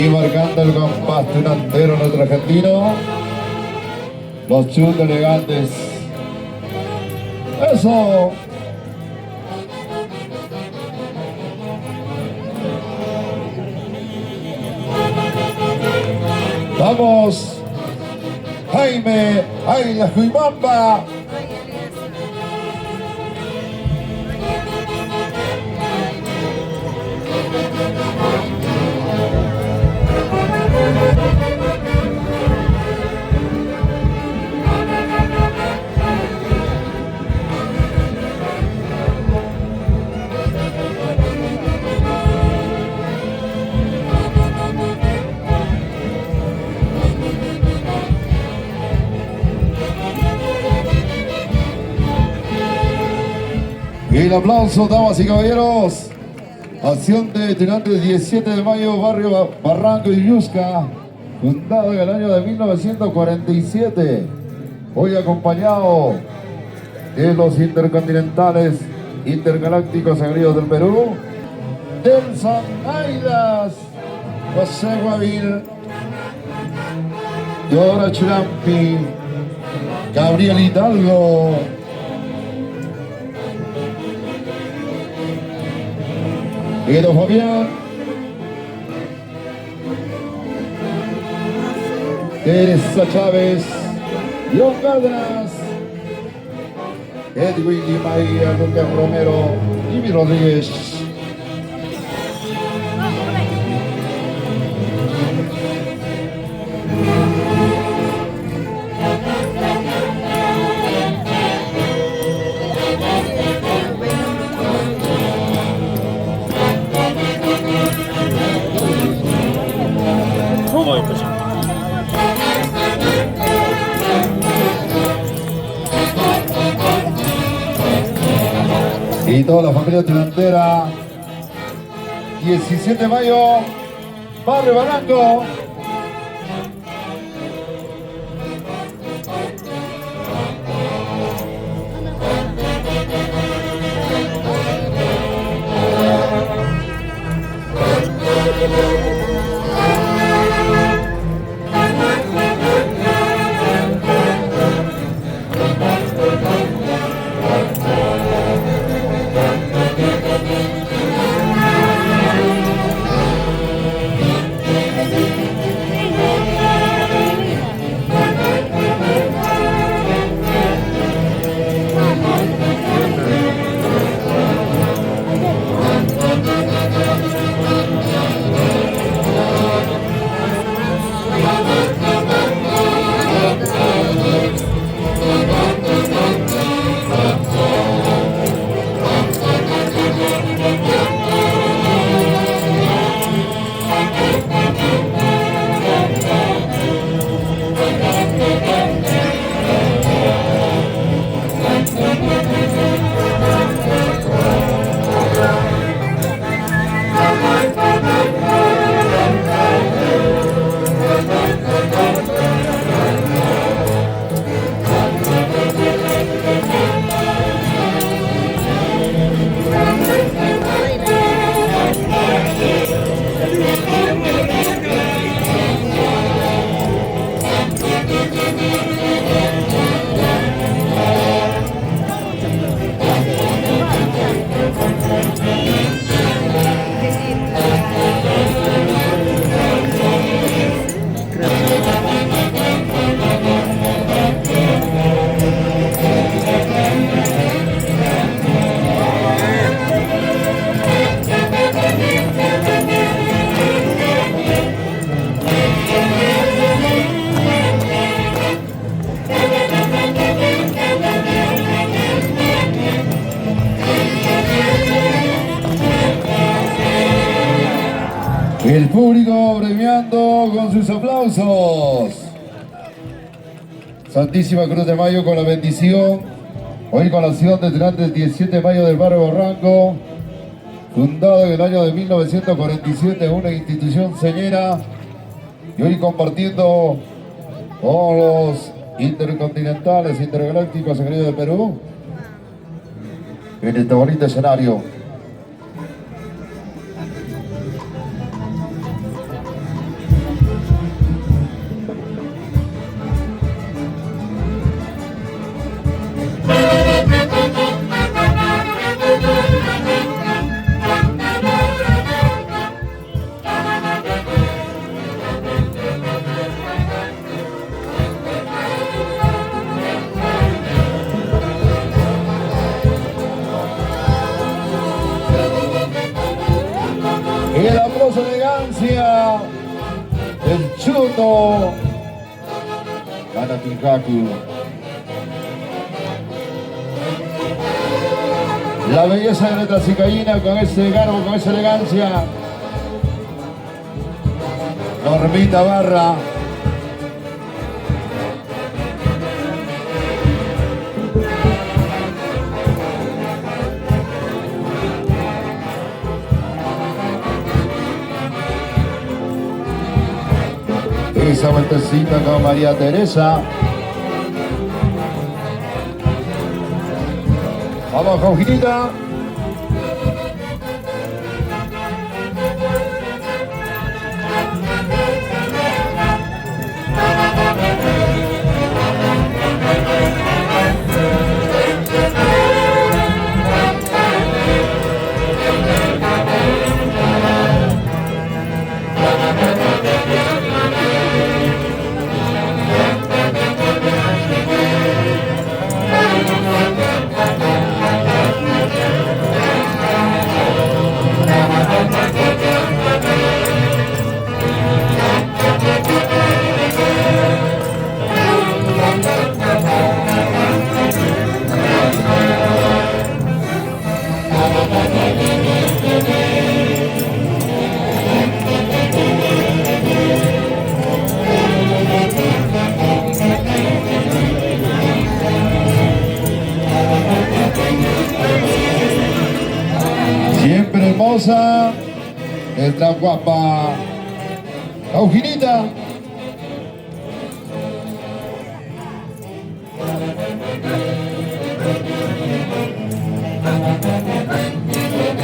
Y marcando el compás delantero nuestro argentino. Los chutes elegantes. ¡Eso! Vamos. Jaime, ¡ay, la Juimamba! Y el aplauso, damas y caballeros. Acción de Tirantes 17 de mayo, barrio Barranco y Yusca, fundado en el año de 1947. Hoy acompañado de los intercontinentales intergalácticos agrios del Perú, Delson Aidas, José Guavil, Dora Churampi, Gabriel Hidalgo, Edo Fabián, Teresa Chávez, John Cárdenas, Edwin y María, Lucas Romero, Jimmy Rodríguez. Y toda la familia tilantera, 17 de mayo, Barrio Barranco. El público premiando con sus aplausos. Santísima Cruz de Mayo con la bendición. Hoy con la acción de Tirantes 17 de mayo del barrio Barranco, fundado en el año de 1947, una institución señera. Y hoy compartiendo con los intercontinentales, intergalácticos agrios de Perú en este bonito escenario. segundo. Gana Tinjaku. La belleza de nuestra cicayina con ese garbo, con esa elegancia. Normita Barra. Esa vueltecita con María Teresa. Vamos, Jorginita. Siempre hermosa, nuestra guapa Jorginita.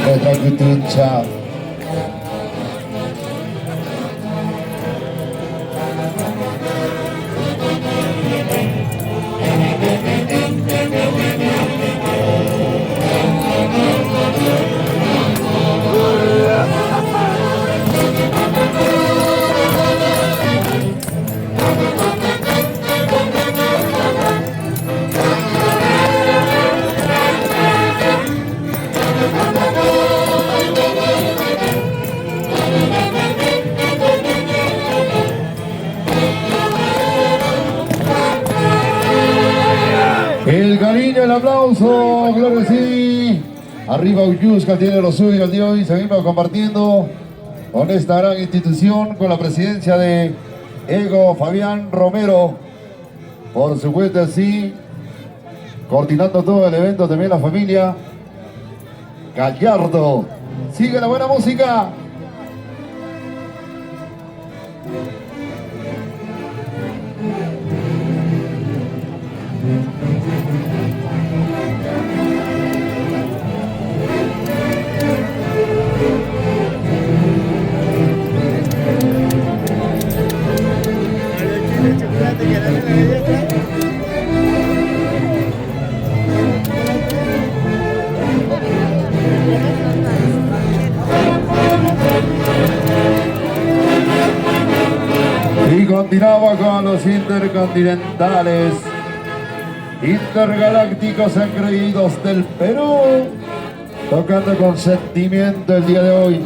Nuestra cutuncha. El cariño, el aplauso, claro que sí. Arriba Uyusca tiene lo suyo el día de hoy. Seguimos compartiendo con esta gran institución, con la presidencia de Ego Fabián Romero. Por supuesto, sí. Coordinando todo el evento también la familia Gallardo. Sigue la buena música. Y continuamos con los intercontinentales, intergalácticos engreídos del Perú, tocando con sentimiento el día de hoy.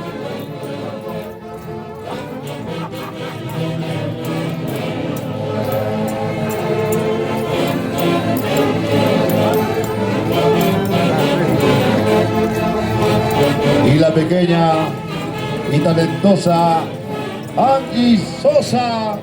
Y la pequeña y talentosa Angie Sosa.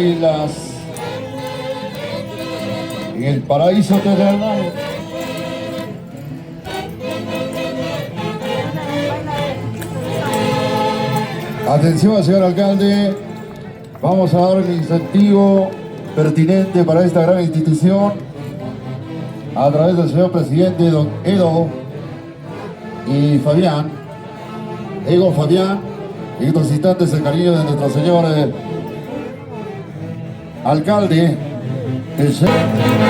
Águilas en el paraíso terrenal. Atención, señor alcalde, vamos a dar el incentivo pertinente para esta gran institución a través del señor presidente, don Edo y Fabián. Ego Fabián, en estos instantes el cariño de nuestro señor alcalde, el señor...